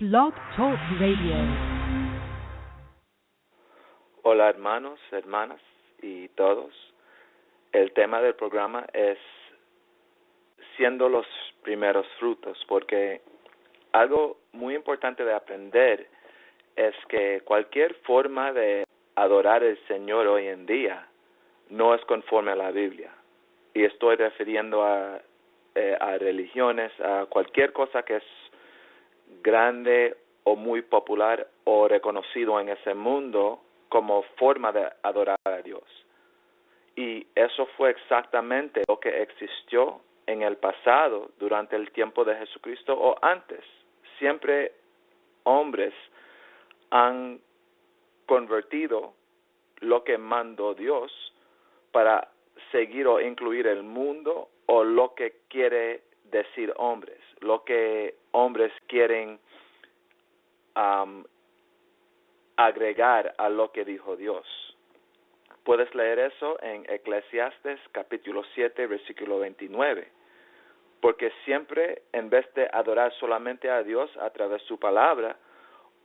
Blog Talk Radio. Hola hermanos, hermanas y todos. El tema del programa es siendo los primeros frutos, porque algo muy importante de aprender es que cualquier forma de adorar al Señor hoy en día no es conforme a la Biblia. Y estoy refiriendo a religiones, a cualquier cosa que es grande o muy popular o reconocido en ese mundo como forma de adorar a Dios. Y eso fue exactamente lo que existió en el pasado, durante el tiempo de Jesucristo o antes. Siempre hombres han convertido lo que mandó Dios para seguir o incluir el mundo o lo que quiere decir hombres, lo que hombres quieren agregar a lo que dijo Dios. Puedes leer eso en Eclesiastes capítulo 7, versículo 29. Porque siempre, en vez de adorar solamente a Dios a través de su palabra,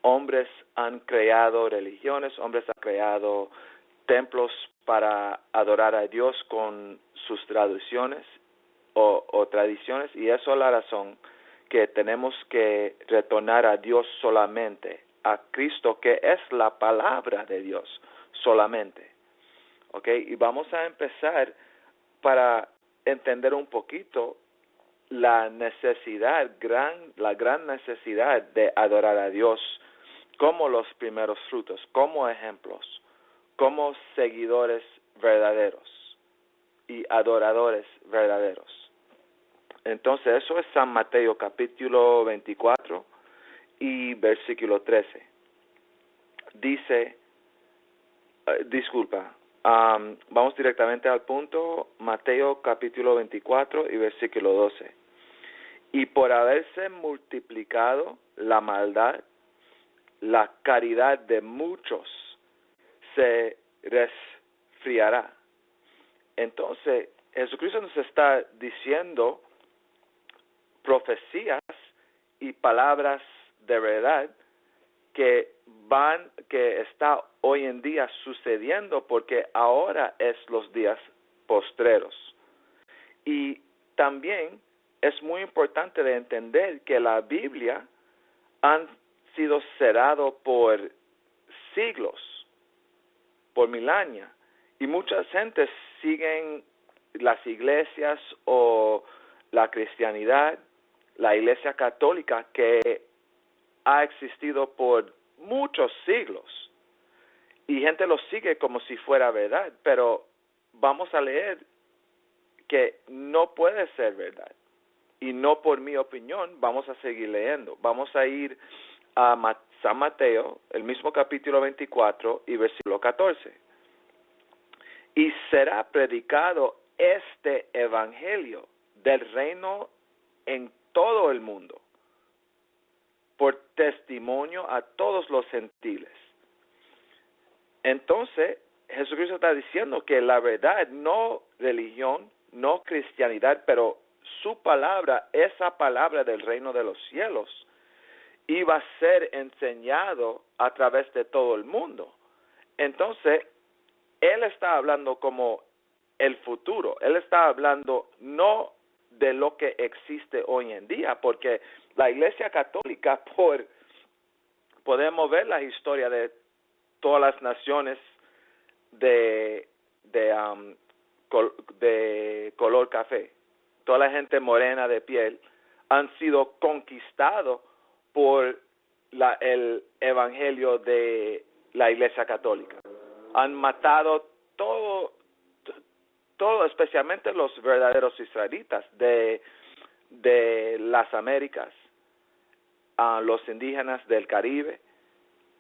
hombres han creado religiones, hombres han creado templos para adorar a Dios con sus traducciones o tradiciones, y eso es la razón que tenemos que retornar a Dios solamente, a Cristo, que es la palabra de Dios solamente. ¿Ok? Y vamos a empezar para entender un poquito la gran necesidad de adorar a Dios como los primeros frutos, como ejemplos, como seguidores verdaderos y adoradores verdaderos. Entonces, eso es San Mateo capítulo 24 y versículo 13. Dice, vamos directamente al punto, Mateo capítulo 24 y versículo 12. Y por haberse multiplicado la maldad, la caridad de muchos se resfriará. Entonces, Jesucristo nos está diciendo profecías y palabras de verdad que está hoy en día sucediendo, porque ahora es los días postreros. Y también es muy importante de entender que la Biblia han sido cerrado por siglos, por milenios, y muchas gentes siguen las iglesias o la cristianidad, la iglesia católica, que ha existido por muchos siglos, y gente lo sigue como si fuera verdad, pero vamos a leer que no puede ser verdad, y no por mi opinión. Vamos a seguir leyendo, vamos a ir a San Mateo, el mismo capítulo 24 y versículo 14. Y será predicado este evangelio del reino en todo el mundo, por testimonio a todos los gentiles. Entonces, Jesucristo está diciendo que la verdad, no religión, no cristianidad, pero su palabra, esa palabra del reino de los cielos, iba a ser enseñado a través de todo el mundo. Entonces, Él está hablando como el futuro. Él está hablando no de lo que existe hoy en día, porque la Iglesia Católica, podemos ver la historia de todas las naciones de color café, toda la gente morena de piel, han sido conquistados por el evangelio de la Iglesia Católica. Han matado todo, especialmente los verdaderos israelitas de las Américas, a los indígenas del Caribe.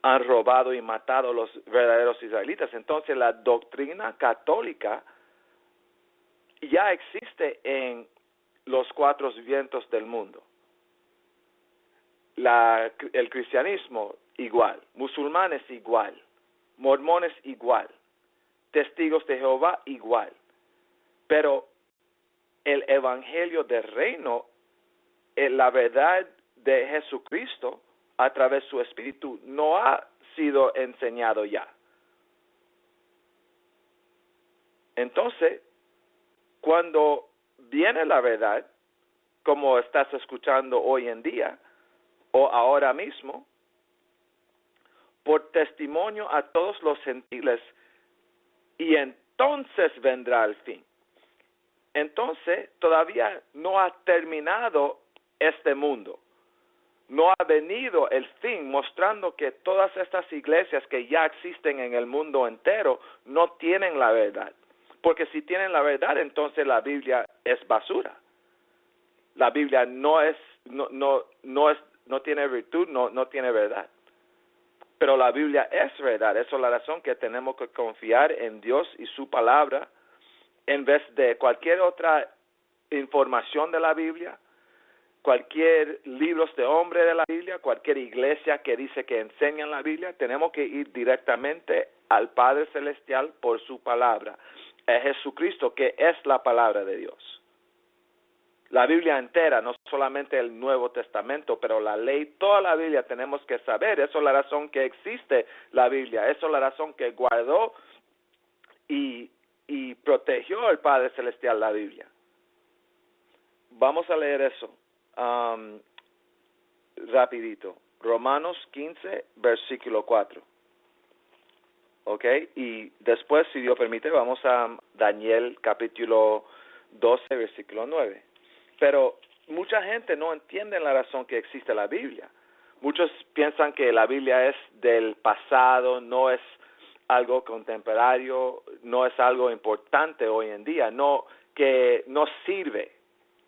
Han robado y matado a los verdaderos israelitas. Entonces, la doctrina católica ya existe en los cuatro vientos del mundo. El cristianismo igual, musulmanes igual, mormones igual, testigos de Jehová igual. Pero el evangelio del reino, la verdad de Jesucristo, a través de su espíritu no ha sido enseñado ya. Entonces, cuando viene la verdad, como estás escuchando hoy en día o ahora mismo, por testimonio a todos los gentiles, y entonces vendrá el fin. Entonces, todavía no ha terminado este mundo. No ha venido el fin, mostrando que todas estas iglesias que ya existen en el mundo entero no tienen la verdad. Porque si tienen la verdad, entonces la Biblia es basura. La Biblia no tiene virtud, no tiene verdad. Pero la Biblia es verdad. Esa es la razón que tenemos que confiar en Dios y su palabra en vez de cualquier otra información de la Biblia, cualquier libros de hombre de la Biblia, cualquier iglesia que dice que enseñan la Biblia. Tenemos que ir directamente al Padre Celestial por su palabra. Es Jesucristo, que es la palabra de Dios. La Biblia entera, no solamente el Nuevo Testamento, pero la ley, toda la Biblia tenemos que saber. Esa es la razón que existe la Biblia. Esa es la razón que guardó y protegió el Padre Celestial la Biblia. Vamos a leer eso rapidito. Romanos 15, versículo 4. ¿Ok? Y después, si Dios permite, vamos a Daniel capítulo 12, versículo 9. Pero mucha gente no entiende la razón que existe la Biblia. Muchos piensan que la Biblia es del pasado, no es algo contemporáneo, no es algo importante hoy en día, no, que no sirve,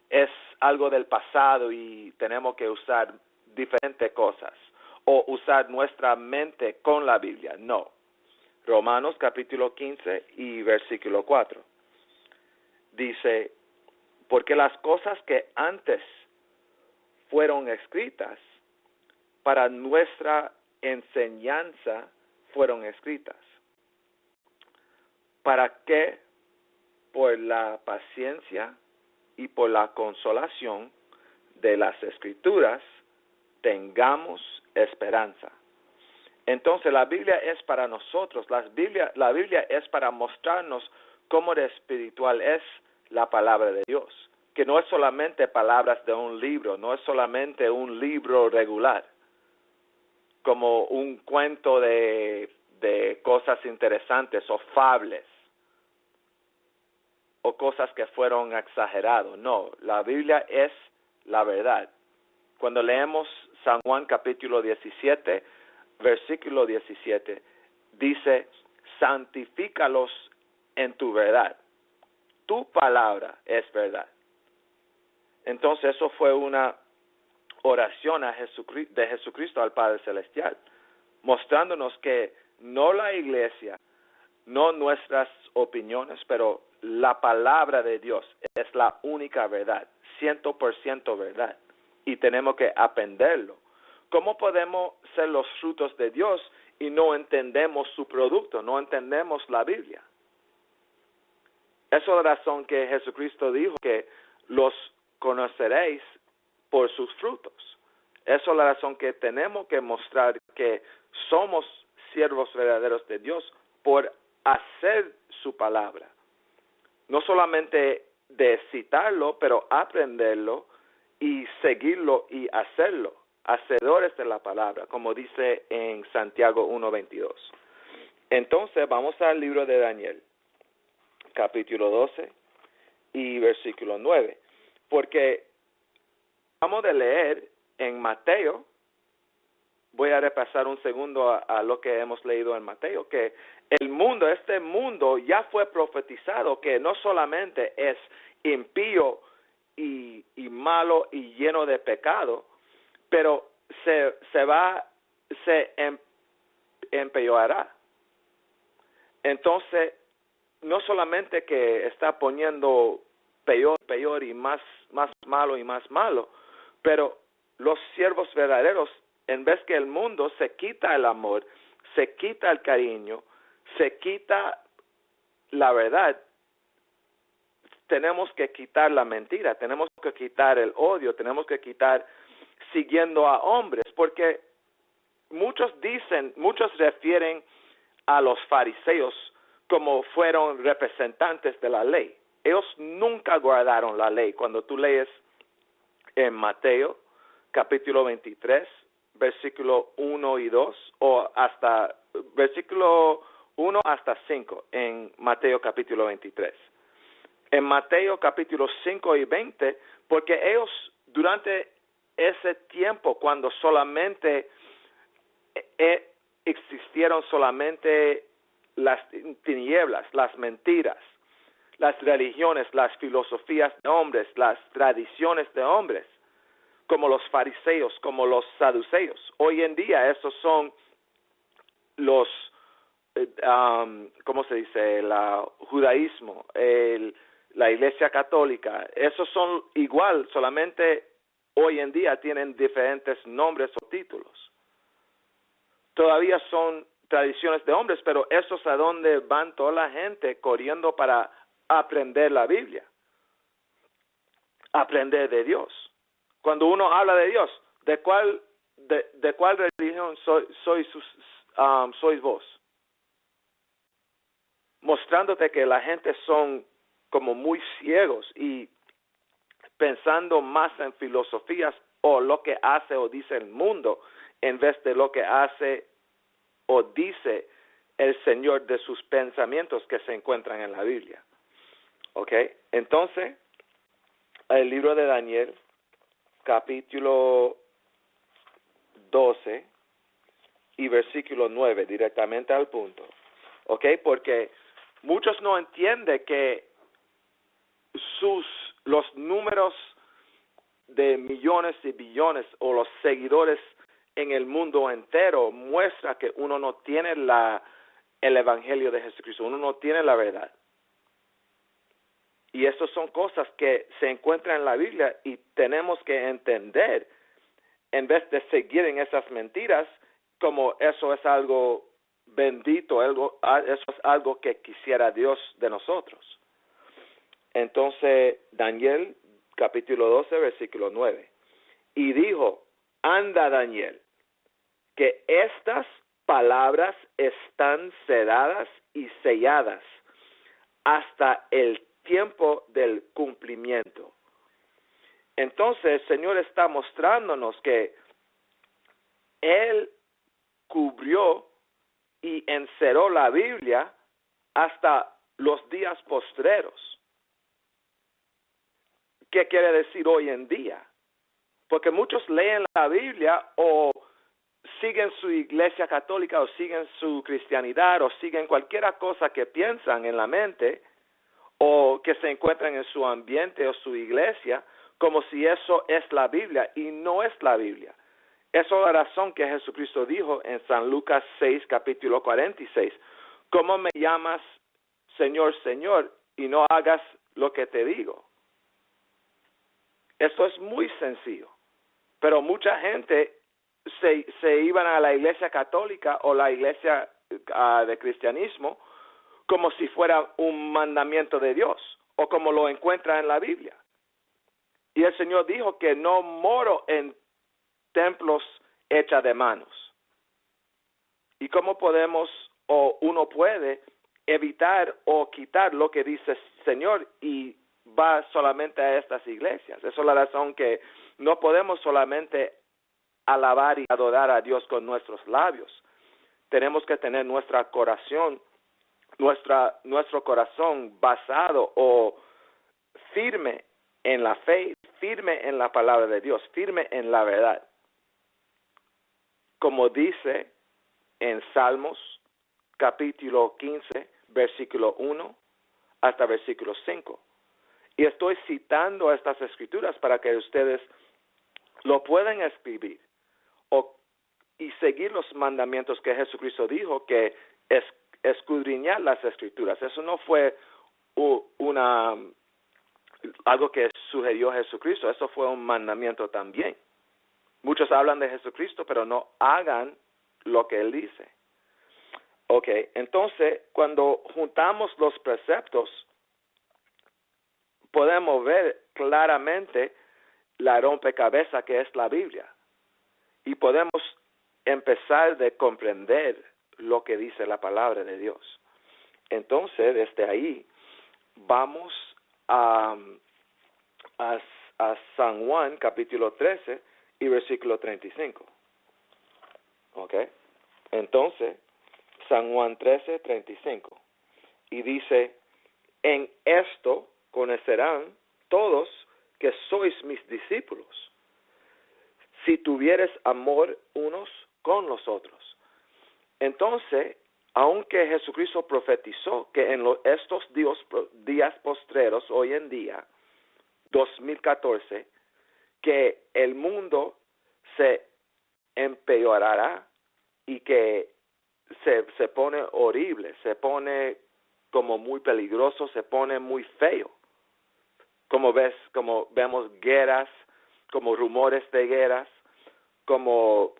es algo del pasado y tenemos que usar diferentes cosas o usar nuestra mente con la Biblia. No. Romanos capítulo 15 y versículo 4. Dice, porque las cosas que antes fueron escritas para nuestra enseñanza fueron escritas, para que por la paciencia y por la consolación de las Escrituras tengamos esperanza. Entonces la Biblia es para nosotros, la Biblia es para mostrarnos cómo de espiritual es la palabra de Dios, que no es solamente palabras de un libro, no es solamente un libro regular, como un cuento de cosas interesantes o fables, o cosas que fueron exageradas. No, la Biblia es la verdad. Cuando leemos San Juan capítulo 17, versículo 17, dice, santifícalos en tu verdad. Tu palabra es verdad. Entonces eso fue una oración de Jesucristo al Padre Celestial, mostrándonos que no la iglesia, no nuestras opiniones, pero la palabra de Dios es la única verdad, 100% verdad, y tenemos que aprenderlo. ¿Cómo podemos ser los frutos de Dios y no entendemos su producto, no entendemos la Biblia? Esa es la razón que Jesucristo dijo que los conoceréis por sus frutos. Esa es la razón que tenemos que mostrar que somos siervos verdaderos de Dios por hacer su palabra. No solamente de citarlo, pero aprenderlo y seguirlo y hacerlo. Hacedores de la palabra, como dice en Santiago 1:22. Entonces vamos al libro de Daniel, capítulo 12 y versículo 9. Porque vamos a leer en Mateo, voy a repasar un segundo a lo que hemos leído en Mateo, que el mundo, este mundo ya fue profetizado que no solamente es impío y malo y lleno de pecado, pero se empeorará. Entonces, no solamente que está poniendo peor y más malo y más malo, pero los siervos verdaderos, en vez que el mundo se quita el amor, se quita el cariño, se quita la verdad, tenemos que quitar la mentira, tenemos que quitar el odio, tenemos que quitar siguiendo a hombres, porque muchos refieren a los fariseos como fueron representantes de la ley. Ellos nunca guardaron la ley. Cuando tú lees en Mateo, capítulo 23, versículo 1 y 2, o hasta versículo 1 hasta 5, en Mateo capítulo 23. En Mateo capítulo 5 y 20, porque ellos durante ese tiempo, cuando solamente existieron solamente las tinieblas, las mentiras, las religiones, las filosofías de hombres, las tradiciones de hombres, como los fariseos, como los saduceos. Hoy en día esos son los, ¿cómo se dice? El judaísmo, la Iglesia Católica. Esos son igual, solamente hoy en día tienen diferentes nombres o títulos. Todavía son tradiciones de hombres, pero eso es a donde van toda la gente corriendo para aprender la Biblia, aprender de Dios. Cuando uno habla de Dios, ¿de cuál religión sois vos? Mostrándote que la gente son como muy ciegos y pensando más en filosofías o lo que hace o dice el mundo en vez de lo que hace o dice el Señor de sus pensamientos que se encuentran en la Biblia. ¿Ok? Entonces, el libro de Daniel, capítulo 12 y versículo 9, directamente al punto. ¿Ok? Porque muchos no entienden que los números de millones y billones o los seguidores en el mundo entero muestra que uno no tiene el evangelio de Jesucristo, uno no tiene la verdad. Y estas son cosas que se encuentran en la Biblia y tenemos que entender, en vez de seguir en esas mentiras, como eso es algo bendito, eso es algo que quisiera Dios de nosotros. Entonces, Daniel, capítulo 12, versículo 9. Y dijo, anda Daniel, que estas palabras están cerradas y selladas hasta el tiempo del cumplimiento. Entonces el Señor está mostrándonos que Él cubrió y encerró la Biblia hasta los días postreros. ¿Qué quiere decir hoy en día? Porque muchos leen la Biblia o siguen su iglesia católica o siguen su cristianidad o siguen cualquier cosa que piensan en la mente o que se encuentran en su ambiente o su iglesia como si eso es la Biblia y no es la Biblia. Esa es la razón que Jesucristo dijo en San Lucas 6, capítulo 46. ¿Cómo me llamas Señor, Señor, y no hagas lo que te digo? Eso es muy sencillo. Pero mucha gente se iban a la iglesia católica o la iglesia de cristianismo como si fuera un mandamiento de Dios o como lo encuentra en la Biblia. Y el Señor dijo que no moro en templos hechos de manos. ¿Y cómo podemos o uno puede evitar o quitar lo que dice el Señor y va solamente a estas iglesias? Esa es la razón que no podemos solamente alabar y adorar a Dios con nuestros labios. Tenemos que tener nuestro corazón basado o firme en la fe, firme en la palabra de Dios, firme en la verdad. Como dice en Salmos, capítulo 15, versículo 1 hasta versículo 5. Y estoy citando estas escrituras para que ustedes lo puedan escribir y seguir los mandamientos que Jesucristo dijo, que es escudriñar las escrituras. Eso no fue algo que sugirió Jesucristo, eso fue un mandamiento también. Muchos hablan de Jesucristo, pero no hagan lo que Él dice. Ok, entonces, cuando juntamos los preceptos, podemos ver claramente la rompecabezas que es la Biblia. Y podemos empezar de comprender lo que dice la palabra de Dios. Entonces, desde ahí, vamos a San Juan, capítulo 13 y versículo 35. ¿Ok? Entonces, San Juan 13, 35. Y dice, en esto conocerán todos que sois mis discípulos, si tuvieres amor unos con los otros. Entonces, aunque Jesucristo profetizó que en estos días postreros, hoy en día, 2014, que el mundo se empeorará y que se pone horrible, se pone como muy peligroso, se pone muy feo. Como vemos guerras, como rumores de guerras, como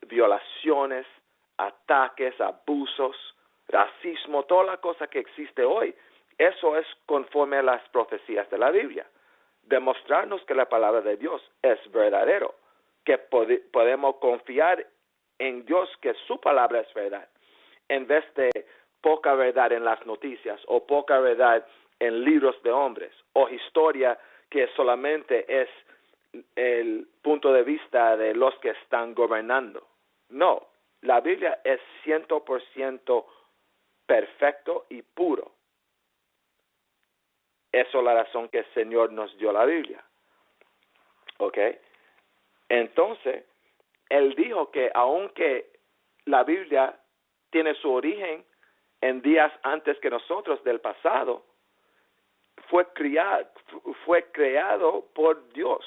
violaciones, ataques, abusos, racismo, toda la cosa que existe hoy. Eso es conforme a las profecías de la Biblia. Demostrarnos que la palabra de Dios es verdadero, que podemos confiar en Dios, que su palabra es verdad, en vez de poca verdad en las noticias o poca verdad en libros de hombres o historia que solamente es el punto de vista de los que están gobernando. No, la Biblia es 100% perfecto y puro. Esa es la razón que el Señor nos dio la Biblia. ¿Ok? Entonces, Él dijo que aunque la Biblia tiene su origen en días antes que nosotros del pasado, fue creado por Dios.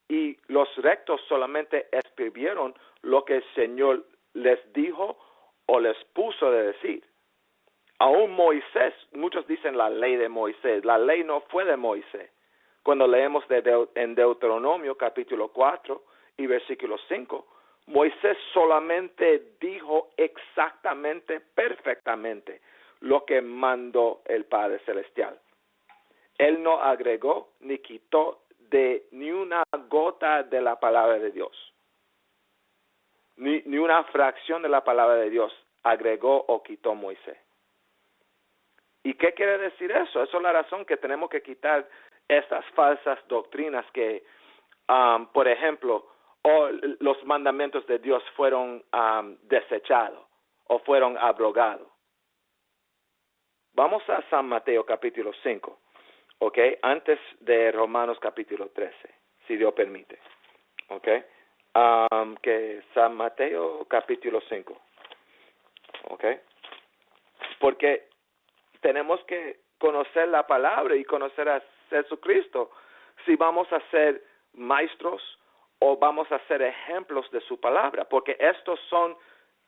Y los rectos solamente escribieron lo que el Señor les dijo o les puso de decir. Aún Moisés, muchos dicen la ley de Moisés, la ley no fue de Moisés. Cuando leemos en Deuteronomio capítulo 4 y versículo 5, Moisés solamente dijo exactamente, perfectamente, lo que mandó el Padre Celestial. Él no agregó ni quitó ni una gota de la palabra de Dios. Ni una fracción de la palabra de Dios agregó o quitó Moisés. ¿Y qué quiere decir eso? Esa es la razón que tenemos que quitar estas falsas doctrinas que, por ejemplo, los mandamientos de Dios fueron desechados o fueron abrogados. Vamos a San Mateo capítulo 5. ¿Ok? Antes de Romanos capítulo 13, si Dios permite. ¿Ok? Que San Mateo capítulo 5. ¿Ok? Porque tenemos que conocer la palabra y conocer a Jesucristo si vamos a ser maestros o vamos a ser ejemplos de su palabra, porque estos son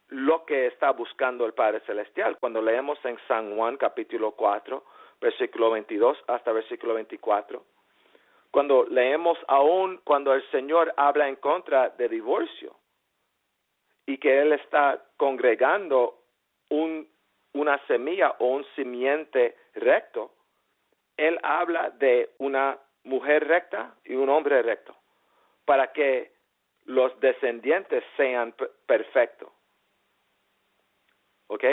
lo que está buscando el Padre Celestial. Cuando leemos en San Juan capítulo 4, versículo 22 hasta versículo 24, cuando leemos aún cuando el Señor habla en contra de divorcio y que Él está congregando una semilla o un simiente recto, Él habla de una mujer recta y un hombre recto para que los descendientes sean perfectos. ¿Ok?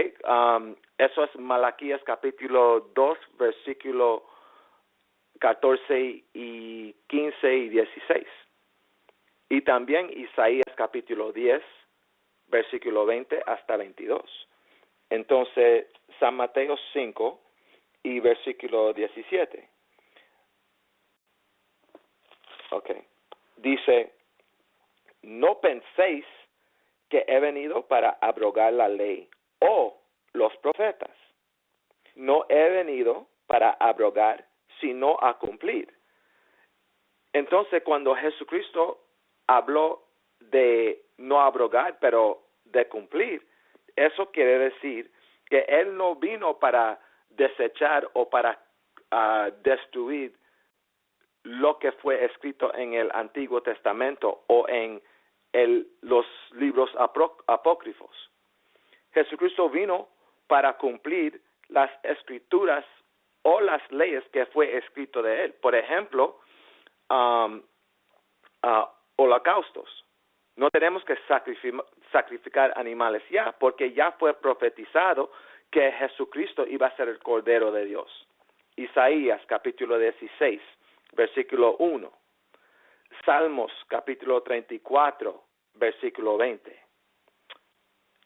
Eso es Malaquías capítulo 2, versículo 14 y 15 y 16. Y también Isaías capítulo 10, versículo 20 hasta 22. Entonces, San Mateo 5 y versículo 17. Ok. Dice, no penséis que he venido para abrogar la ley o los profetas. No he venido para abrogar, sino a cumplir. Entonces, cuando Jesucristo habló de no abrogar, pero de cumplir, eso quiere decir que Él no vino para desechar o para destruir lo que fue escrito en el Antiguo Testamento o en los libros apócrifos. Jesucristo vino para cumplir las escrituras o las leyes que fue escrito de Él. Por ejemplo, holocaustos. No tenemos que sacrificar animales ya, porque ya fue profetizado que Jesucristo iba a ser el Cordero de Dios. Isaías capítulo 16, versículo 1. Salmos capítulo 34, versículo 20.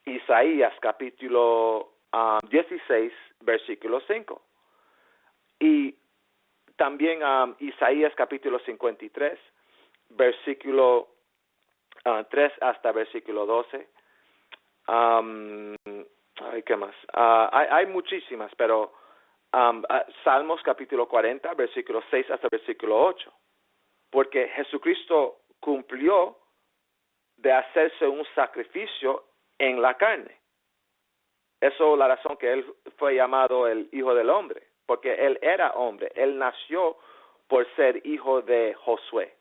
Isaías capítulo 16, versículo 5. Y también Isaías capítulo 53, versículo 3 hasta versículo 12. ¿Qué más? Hay muchísimas, pero Salmos capítulo 40, versículo 6 hasta versículo 8. Porque Jesucristo cumplió de hacerse un sacrificio en la carne. Eso es la razón que él fue llamado el Hijo del Hombre, porque él era hombre. Él nació por ser hijo de Josué.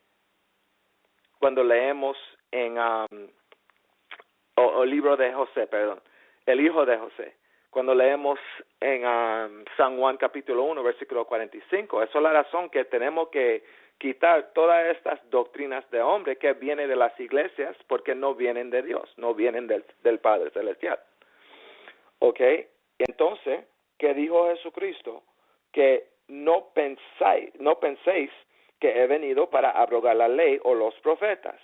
Cuando leemos en el libro de José, perdón, el hijo de José. Cuando leemos en San Juan capítulo 1, versículo 45, eso es la razón que tenemos que quitar todas estas doctrinas de hombre que vienen de las iglesias, porque no vienen de Dios, no vienen del Padre Celestial. ¿Ok? Entonces, ¿qué dijo Jesucristo? Que no penséis que he venido para abrogar la ley o los profetas.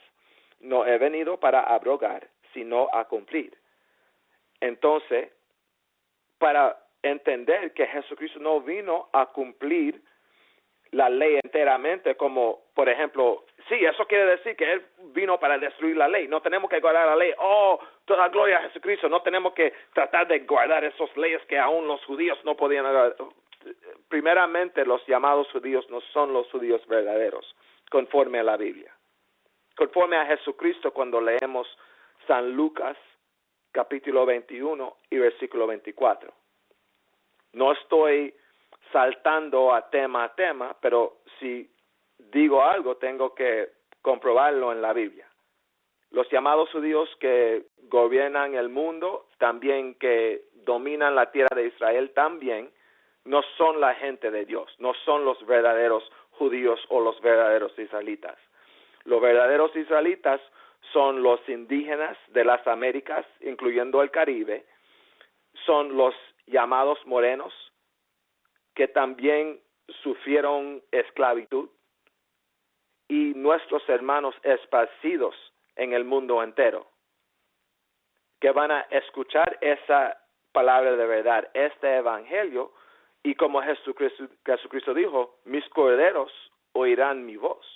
No he venido para abrogar, sino a cumplir. Entonces, para entender que Jesucristo no vino a cumplir la ley enteramente, como, por ejemplo, sí, eso quiere decir que Él vino para destruir la ley. No tenemos que guardar la ley. Oh, toda gloria a Jesucristo. No tenemos que tratar de guardar esas leyes que aún los judíos no podían. Primeramente, los llamados judíos no son los judíos verdaderos, conforme a la Biblia. Conforme a Jesucristo, cuando leemos San Lucas, capítulo 21 y versículo 24. No estoy saltando a tema, pero si digo algo, tengo que comprobarlo en la Biblia. Los llamados judíos que gobiernan el mundo, también que dominan la tierra de Israel, también no son la gente de Dios, no son los verdaderos judíos o los verdaderos israelitas. Los verdaderos israelitas son los indígenas de las Américas, incluyendo el Caribe, son los llamados morenos, que también sufrieron esclavitud, y nuestros hermanos esparcidos en el mundo entero, que van a escuchar esa palabra de verdad, este evangelio, y como Jesucristo dijo, mis corderos oirán mi voz,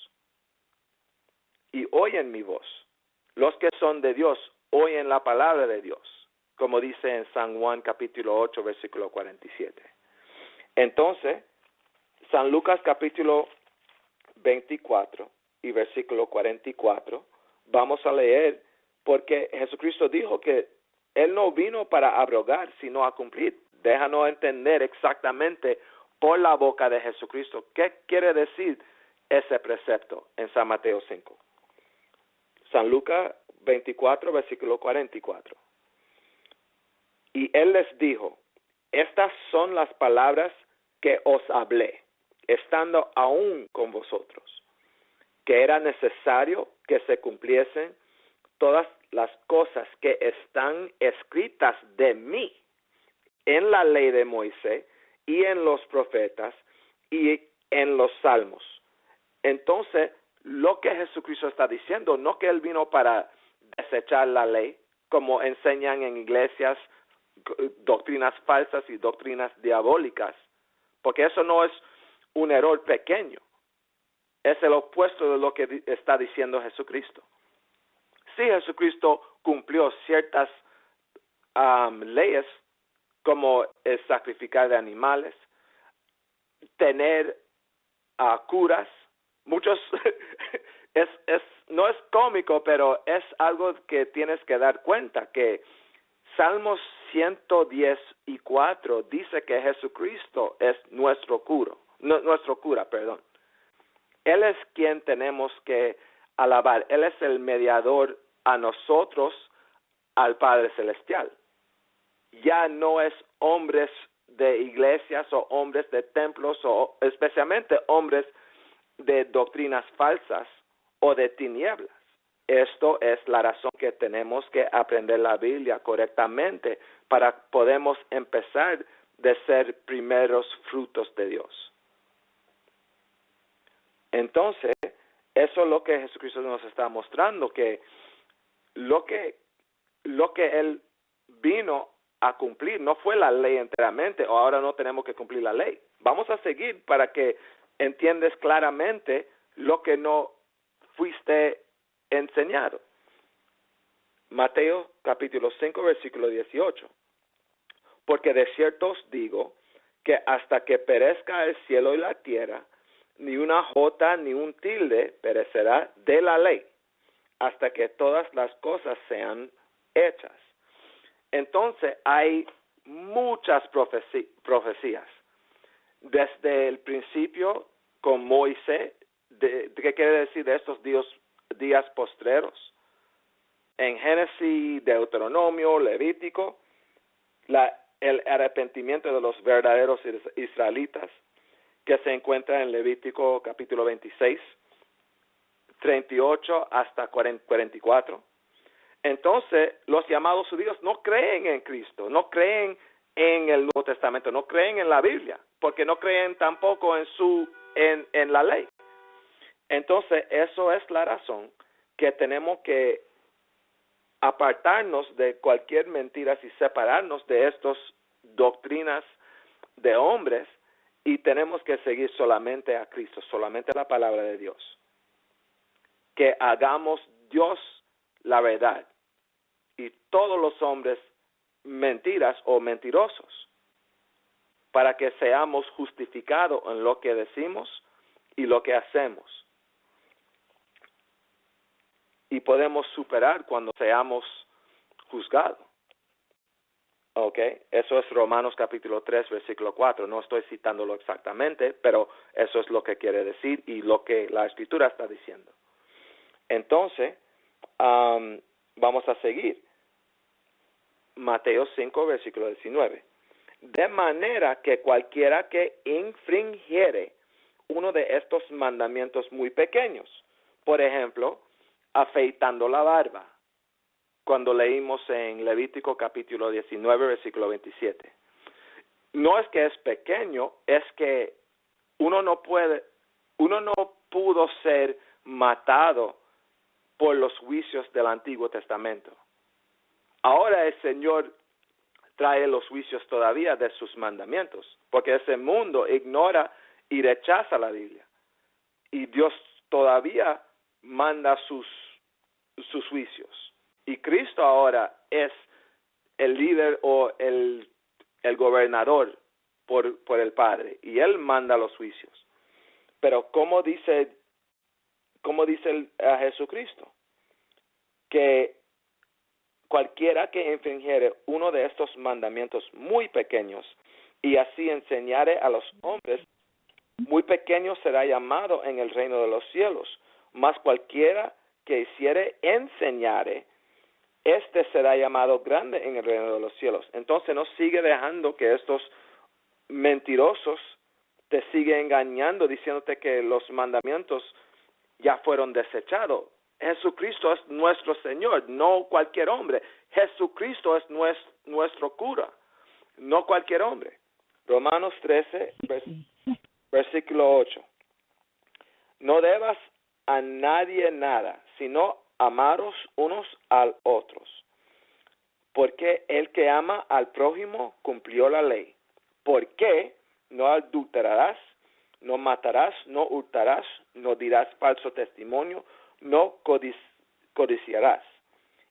y oyen mi voz. Los que son de Dios oyen la palabra de Dios, como dice en San Juan capítulo 8, versículo 47. Entonces, San Lucas capítulo 24 y versículo 44, vamos a leer, porque Jesucristo dijo que Él no vino para abrogar, sino a cumplir. Déjanos entender exactamente por la boca de Jesucristo qué quiere decir ese precepto en San Mateo 5. San Lucas 24, versículo 44. Y Él les dijo, estas son las palabras que os hablé, estando aún con vosotros, que era necesario que se cumpliesen todas las cosas que están escritas de mí en la ley de Moisés y en los profetas y en los salmos. Entonces, lo que Jesucristo está diciendo, no que Él vino para desechar la ley, como enseñan en iglesias doctrinas falsas y doctrinas diabólicas, porque eso no es un error pequeño, es el opuesto de lo que está diciendo Jesucristo. Sí, Jesucristo cumplió ciertas leyes, como el sacrificar de animales, tener curas. Muchos, no es cómico, pero es algo que tienes que dar cuenta, que Salmos 110:4 dice que Jesucristo es nuestro cura. Él es quien tenemos que alabar. Él es el mediador a nosotros, al Padre Celestial. Ya no es hombres de iglesias o hombres de templos o especialmente hombres de doctrinas falsas o de tinieblas. Esto es la razón que tenemos que aprender la Biblia correctamente para podemos empezar de ser primeros frutos de Dios. Entonces, eso es lo que Jesucristo nos está mostrando, que lo que Él vino a cumplir no fue la ley enteramente, o ahora no tenemos que cumplir la ley. Vamos a seguir para que entiendas claramente lo que no fuiste enseñado. Mateo capítulo 5, versículo 18. Porque de cierto os digo que hasta que perezca el cielo y la tierra, ni una jota ni un tilde perecerá de la ley, hasta que todas las cosas sean hechas. Entonces hay muchas profecías. Desde el principio con Moisés, ¿qué quiere decir de estos días postreros? En Génesis, Deuteronomio, Levítico, el arrepentimiento de los verdaderos israelitas, que se encuentra en Levítico capítulo 26, 38 hasta 44. Entonces, los llamados judíos no creen en Cristo, no creen en el Nuevo Testamento, no creen en la Biblia, porque no creen tampoco en la ley. Entonces, eso es la razón que tenemos que apartarnos de cualquier mentira y separarnos de estas doctrinas de hombres, y tenemos que seguir solamente a Cristo, solamente la palabra de Dios. Que hagamos Dios la verdad y todos los hombres mentiras o mentirosos, para que seamos justificados en lo que decimos y lo que hacemos. Y podemos superar cuando seamos juzgados. ¿Ok? Eso es Romanos capítulo 3, versículo 4. No estoy citándolo exactamente, pero eso es lo que quiere decir y lo que la Escritura está diciendo. Entonces, vamos a seguir. Mateo 5, versículo 19. De manera que cualquiera que infringiere uno de estos mandamientos muy pequeños, por ejemplo, afeitando la barba, cuando leímos en Levítico capítulo 19, versículo 27. No es que es pequeño, es que uno no pudo ser matado por los juicios del Antiguo Testamento. Ahora el Señor trae los juicios todavía de sus mandamientos, porque ese mundo ignora y rechaza la Biblia. Y Dios todavía manda sus juicios. Y Cristo ahora es el líder o el gobernador por el Padre, y Él manda los juicios. Pero ¿cómo dice a Jesucristo? Que cualquiera que infringiere uno de estos mandamientos muy pequeños y así enseñare a los hombres, muy pequeño será llamado en el reino de los cielos, mas cualquiera que hiciere enseñare, este será llamado grande en el reino de los cielos. Entonces no sigue dejando que estos mentirosos te siguen engañando, diciéndote que los mandamientos ya fueron desechados. Jesucristo es nuestro Señor, no cualquier hombre. Jesucristo es nuestro cura, no cualquier hombre. Romanos 13, versículo 8. No debas a nadie nada, sino amaros unos a otros. Porque el que ama al prójimo cumplió la ley. Porque no adulterarás, no matarás, no hurtarás, no dirás falso testimonio, no codiciarás.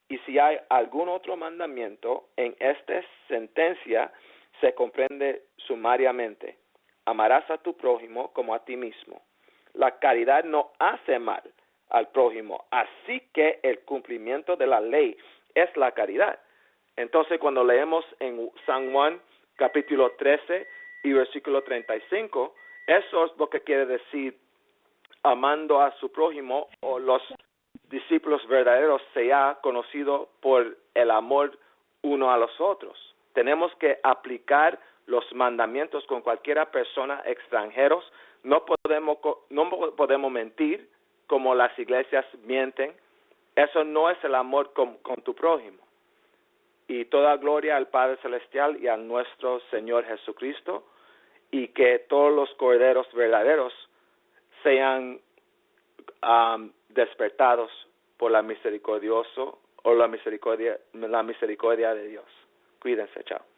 Y si hay algún otro mandamiento, en esta sentencia se comprende sumariamente. Amarás a tu prójimo como a ti mismo. La caridad no hace mal al prójimo, así que el cumplimiento de la ley es la caridad. Entonces, cuando leemos en San Juan capítulo 13 y versículo 35, eso es lo que quiere decir amando a su prójimo, o los discípulos verdaderos se ha conocido por el amor uno a los otros. Tenemos que aplicar los mandamientos con cualquiera persona extranjeros. No podemos mentir, como las iglesias mienten, eso no es el amor con tu prójimo. Y toda gloria al Padre Celestial y a nuestro Señor Jesucristo, y que todos los corderos verdaderos sean despertados por la misericordia de Dios. Cuídense, chao.